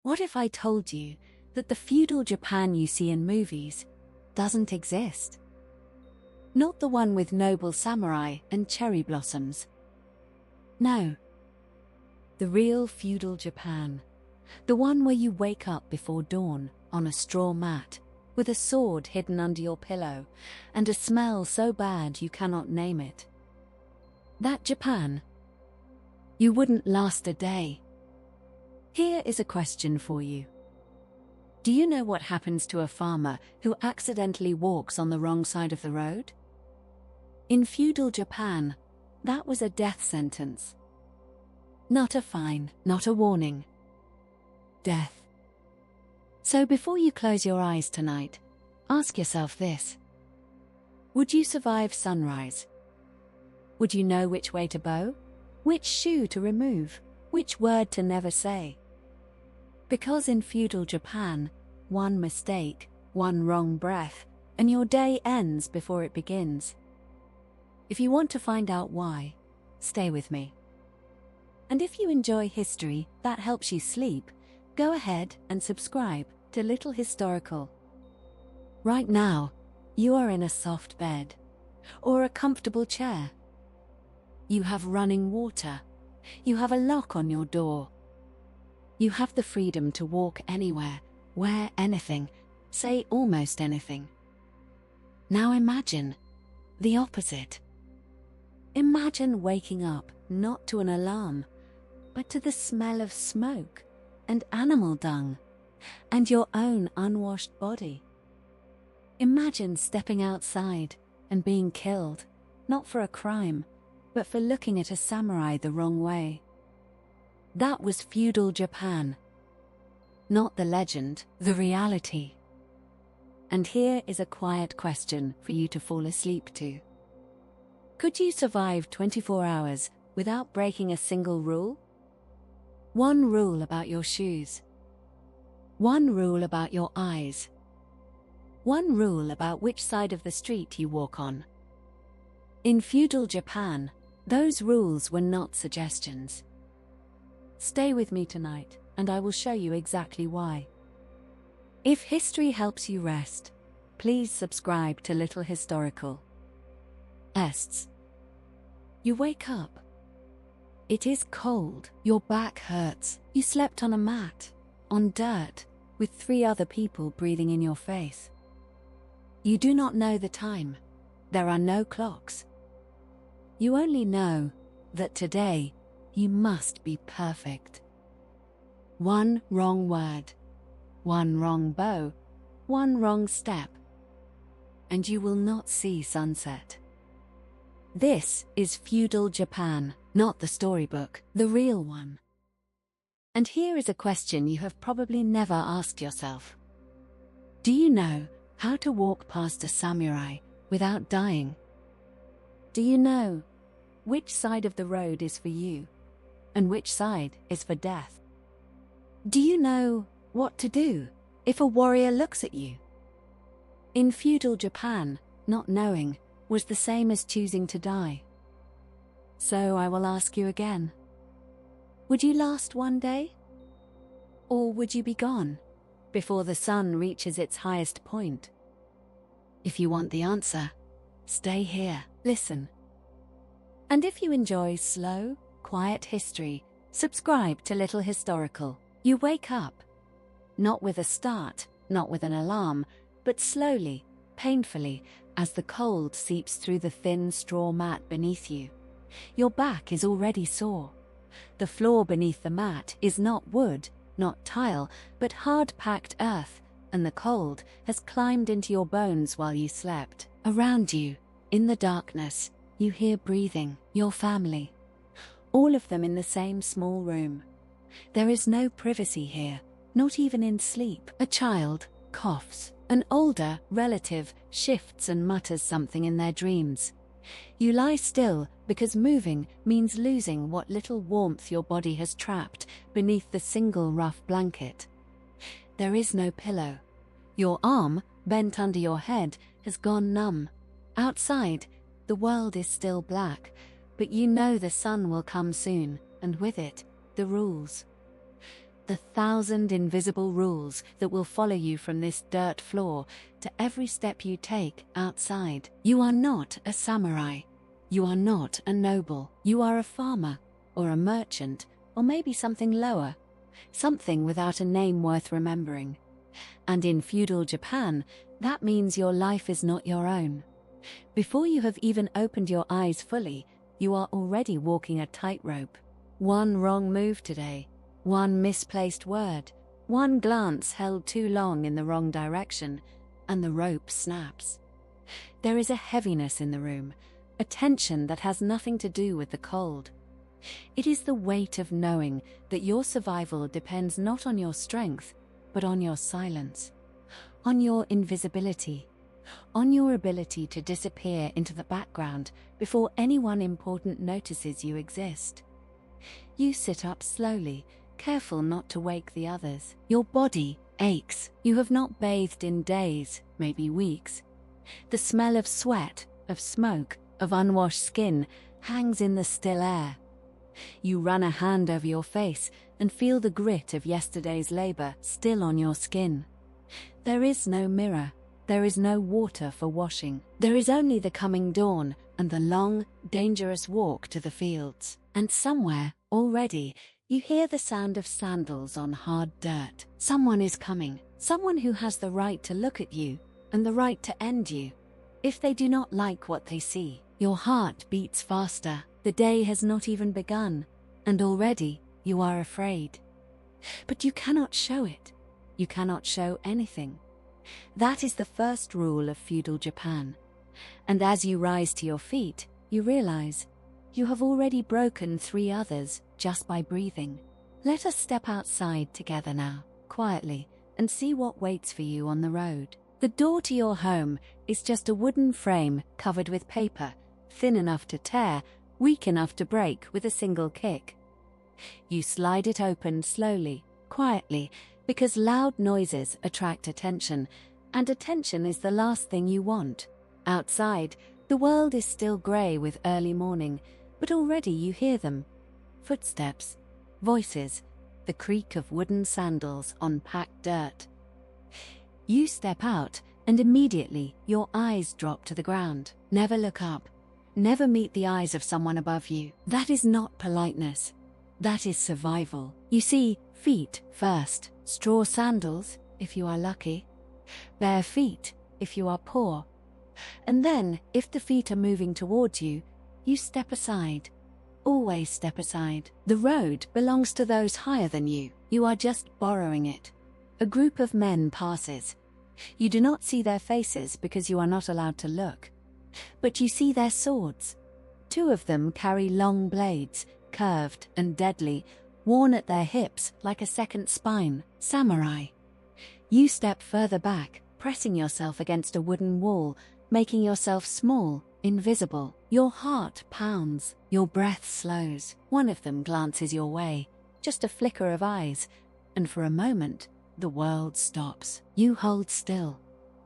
What if I told you that the feudal Japan you see in movies doesn't exist? Not the one with noble samurai and cherry blossoms. No. The real feudal Japan. The one where you wake up before dawn on a straw mat, with a sword hidden under your pillow, and a smell so bad you cannot name it. That Japan. You wouldn't last a day. Here is a question for you. Do you know what happens to a farmer who accidentally walks on the wrong side of the road? In feudal Japan, that was a death sentence. Not a fine, not a warning. Death. So before you close your eyes tonight, ask yourself this. Would you survive sunrise? Would you know which way to bow? Which shoe to remove? Which word to never say? Because in feudal Japan, one mistake, one wrong breath, and your day ends before it begins. If you want to find out why, stay with me. And if you enjoy history that helps you sleep, go ahead and subscribe to Little Historical. Right now, you are in a soft bed or a comfortable chair. You have running water. You have a lock on your door. You have the freedom to walk anywhere, wear anything, say almost anything. Now imagine the opposite. Imagine waking up not to an alarm, but to the smell of smoke and animal dung and your own unwashed body. Imagine stepping outside and being killed, not for a crime, but for looking at a samurai the wrong way. That was feudal Japan. Not the legend, the reality. And here is a quiet question for you to fall asleep to. Could you survive 24 hours without breaking a single rule? One rule about your shoes. One rule about your eyes. One rule about which side of the street you walk on. In feudal Japan, those rules were not suggestions. Stay with me tonight, and I will show you exactly why. If history helps you rest, please subscribe to Little Historical. You wake up. It is cold, your back hurts, you slept on a mat, on dirt, with 3 other people breathing in your face. You do not know the time. There are no clocks. You only know that today you must be perfect. One wrong word, one wrong bow, one wrong step, and you will not see sunset. This is feudal Japan, not the storybook, the real one. And here is a question you have probably never asked yourself. Do you know how to walk past a samurai without dying? Do you know which side of the road is for you and which side is for death? Do you know what to do if a warrior looks at you? In feudal Japan, not knowing was the same as choosing to die. So I will ask you again. Would you last one day? Or would you be gone before the sun reaches its highest point? If you want the answer, stay here, listen. And if you enjoy slow, quiet history, subscribe to Little Historical. You wake up. Not with a start, not with an alarm, but slowly, painfully, as the cold seeps through the thin straw mat beneath you. Your back is already sore. The floor beneath the mat is not wood, not tile, but hard-packed earth, and the cold has climbed into your bones while you slept. Around you, in the darkness, you hear breathing, your family. All of them in the same small room. There is no privacy here, not even in sleep. A child coughs. An older relative shifts and mutters something in their dreams. You lie still because moving means losing what little warmth your body has trapped beneath the single rough blanket. There is no pillow. Your arm, bent under your head, has gone numb. Outside, the world is still black, but you know the sun will come soon, and with it, the rules. the 1,000 invisible rules that will follow you from this dirt floor to every step you take outside. You are not a samurai. You are not a noble. You are a farmer, or a merchant, or maybe something lower, something without a name worth remembering. And in feudal Japan, that means your life is not your own. Before you have even opened your eyes fully, you are already walking a tightrope. One wrong move today, one misplaced word, one glance held too long in the wrong direction, and the rope snaps. There is a heaviness in the room, a tension that has nothing to do with the cold. It is the weight of knowing that your survival depends not on your strength, but on your silence, on your invisibility, on your ability to disappear into the background before anyone important notices you exist. You sit up slowly, careful not to wake the others. Your body aches. You have not bathed in days, maybe weeks. The smell of sweat, of smoke, of unwashed skin hangs in the still air. You run a hand over your face and feel the grit of yesterday's labor still on your skin. There is no mirror. There is no water for washing. There is only the coming dawn and the long, dangerous walk to the fields. And somewhere, already, you hear the sound of sandals on hard dirt. Someone is coming. Someone who has the right to look at you and the right to end you. If they do not like what they see, your heart beats faster. The day has not even begun, and already you are afraid. But you cannot show it. You cannot show anything. That is the first rule of feudal Japan. And as you rise to your feet, you realize you have already broken 3 others just by breathing. Let us step outside together now, quietly, and see what waits for you on the road. The door to your home is just a wooden frame covered with paper, thin enough to tear, weak enough to break with a single kick. You slide it open slowly, quietly, because loud noises attract attention, and attention is the last thing you want. Outside, the world is still grey with early morning, but already you hear them. Footsteps, voices, the creak of wooden sandals on packed dirt. You step out, and immediately your eyes drop to the ground. Never look up. Never meet the eyes of someone above you. That is not politeness. That is survival. You see, feet first. Straw sandals, if you are lucky. Bare feet, if you are poor. And then, if the feet are moving towards you, you step aside. Always step aside. The road belongs to those higher than you. You are just borrowing it. A group of men passes. You do not see their faces because you are not allowed to look. But you see their swords. 2 of them carry long blades, curved and deadly, worn at their hips like a second spine. Samurai. You step further back, pressing yourself against a wooden wall, making yourself small, invisible. Your heart pounds. Your breath slows. One of them glances your way, just a flicker of eyes, and for a moment, the world stops. You hold still.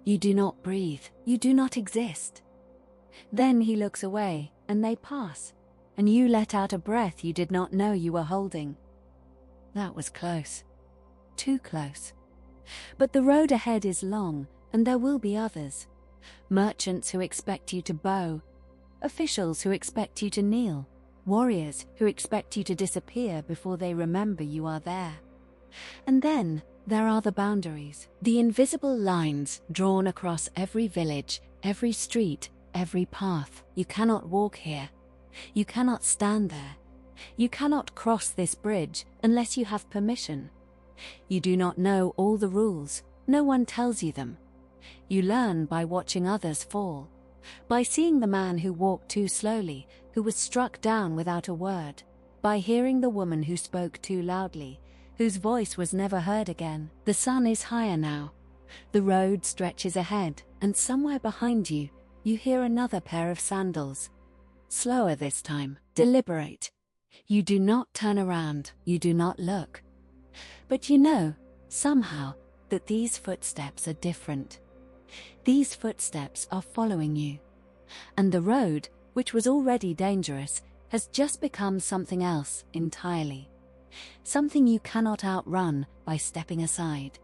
You do not breathe. You do not exist. Then he looks away, and they pass, and you let out a breath you did not know you were holding. That was close. Too close. But the road ahead is long, and there will be others. Merchants who expect you to bow, officials who expect you to kneel, warriors who expect you to disappear before they remember you are there. And then there are the boundaries, the invisible lines drawn across every village, every street, every path. You cannot walk here. You cannot stand there. You cannot cross this bridge unless you have permission. You do not know all the rules. No one tells you them. You learn by watching others fall, by seeing the man who walked too slowly, who was struck down without a word, by hearing the woman who spoke too loudly, whose voice was never heard again. The sun is higher now. The road stretches ahead, and somewhere behind you, you hear another pair of sandals. Slower this time, deliberate. You do not turn around, you do not look. But you know, somehow, that these footsteps are different. These footsteps are following you. And the road, which was already dangerous, has just become something else entirely. something you cannot outrun by stepping aside.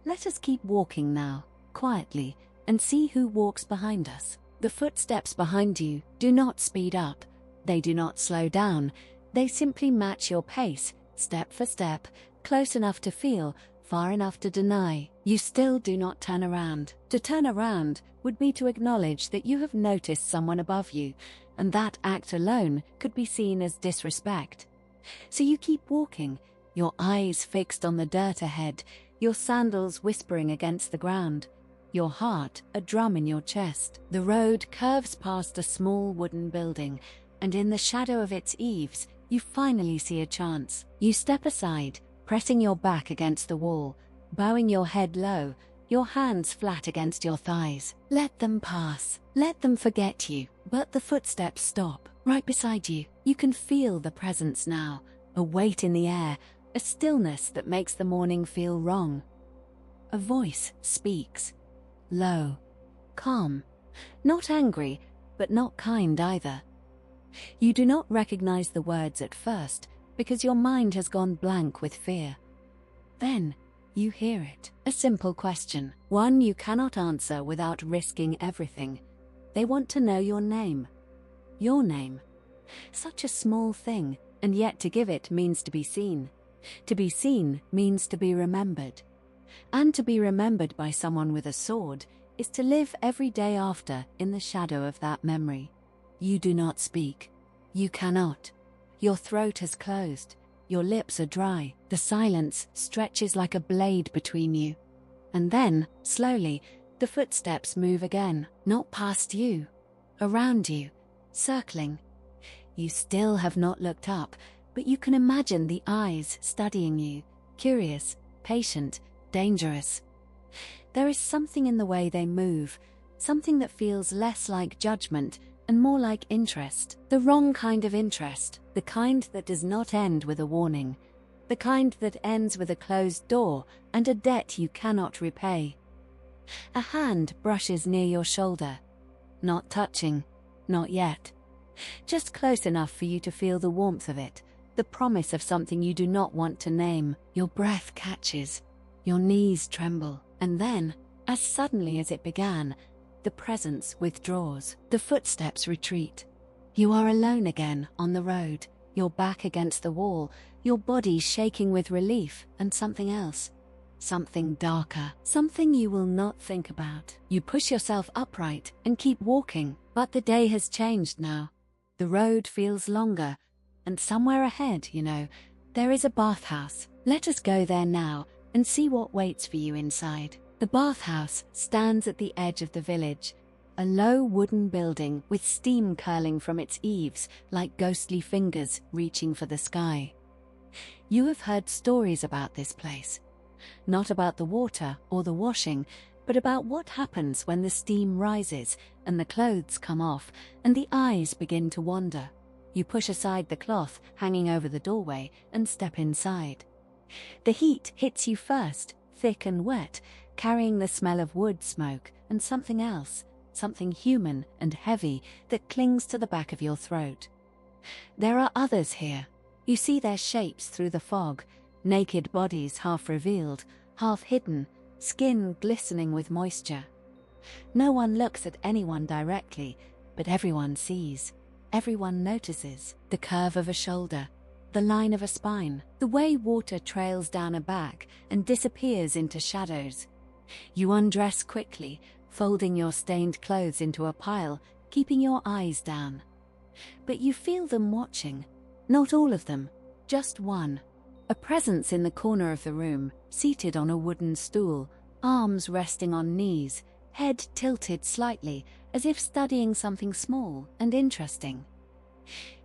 Let us keep walking now, quietly, and see who walks behind us. The footsteps behind you do not speed up, they do not slow down, they simply match your pace, step for step, close enough to feel, far enough to deny. You still do not turn around. To turn around would be to acknowledge that you have noticed someone above you, and that act alone could be seen as disrespect. So you keep walking, your eyes fixed on the dirt ahead, your sandals whispering against the ground, your heart a drum in your chest. The road curves past a small wooden building, and in the shadow of its eaves, you finally see a chance. You step aside, pressing your back against the wall, bowing your head low, your hands flat against your thighs. Let them pass. Let them forget you. But the footsteps stop. Right beside you, you can feel the presence now, a weight in the air, a stillness that makes the morning feel wrong. A voice speaks. Low, calm, not angry, but not kind either. You do not recognize the words at first because your mind has gone blank with fear. Then you hear it, a simple question, one you cannot answer without risking everything. They want to know your name. Your name. Such a small thing, and yet to give it means to be seen. To be seen means to be remembered. And to be remembered by someone with a sword is to live every day after in the shadow of that memory. You do not speak. You cannot. Your throat has closed. Your lips are dry. The silence stretches like a blade between you. And then, slowly, the footsteps move again, not past you, around you, circling. You still have not looked up, but you can imagine the eyes studying you, curious, patient, dangerous. There is something in the way they move, something that feels less like judgment and more like interest. The wrong kind of interest, the kind that does not end with a warning, the kind that ends with a closed door and a debt you cannot repay. A hand brushes near your shoulder, not touching, not yet. Just close enough for you to feel the warmth of it, the promise of something you do not want to name. Your breath catches, your knees tremble, and then, as suddenly as it began, the presence withdraws. The footsteps retreat. You are alone again on the road, your back against the wall, your body shaking with relief and something else. Something darker, something you will not think about. You push yourself upright and keep walking, but the day has changed now. The road feels longer, and somewhere ahead, there is a bathhouse. Let us go there now and see what waits for you inside. The bathhouse stands at the edge of the village, a low wooden building with steam curling from its eaves like ghostly fingers reaching for the sky. You have heard stories about this place. Not about the water or the washing, but about what happens when the steam rises and the clothes come off and the eyes begin to wander. You push aside the cloth hanging over the doorway and step inside. The heat hits you first, thick and wet, carrying the smell of wood smoke and something else, something human and heavy that clings to the back of your throat. There are others here. You see their shapes through the fog, naked bodies half revealed, half hidden, skin glistening with moisture. No one looks at anyone directly, but everyone sees. Everyone notices the curve of a shoulder, the line of a spine, the way water trails down a back and disappears into shadows. You undress quickly, folding your stained clothes into a pile, keeping your eyes down. But you feel them watching. Not all of them, just one. A presence in the corner of the room, seated on a wooden stool, arms resting on knees, head tilted slightly, as if studying something small and interesting.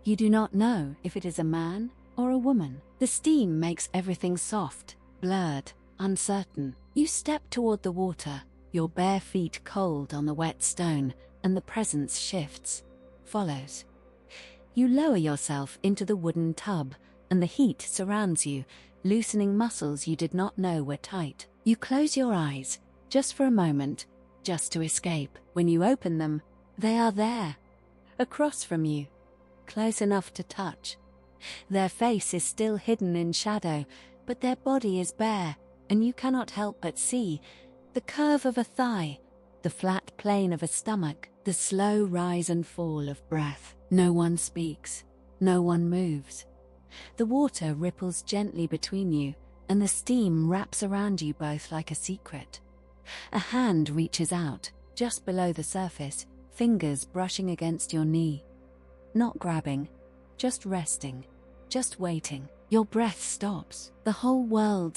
You do not know if it is a man or a woman. The steam makes everything soft, blurred, uncertain. You step toward the water, your bare feet cold on the wet stone, and the presence shifts, follows. You lower yourself into the wooden tub, and the heat surrounds you, loosening muscles you did not know were tight. You close your eyes, just for a moment, just to escape. When you open them, they are there, across from you, close enough to touch. Their face is still hidden in shadow, but their body is bare, and you cannot help but see the curve of a thigh, the flat plane of a stomach, the slow rise and fall of breath. No one speaks, no one moves. The water ripples gently between you, and the steam wraps around you both like a secret. A hand reaches out, just below the surface, fingers brushing against your knee. Not grabbing, just resting, just waiting. Your breath stops. The whole world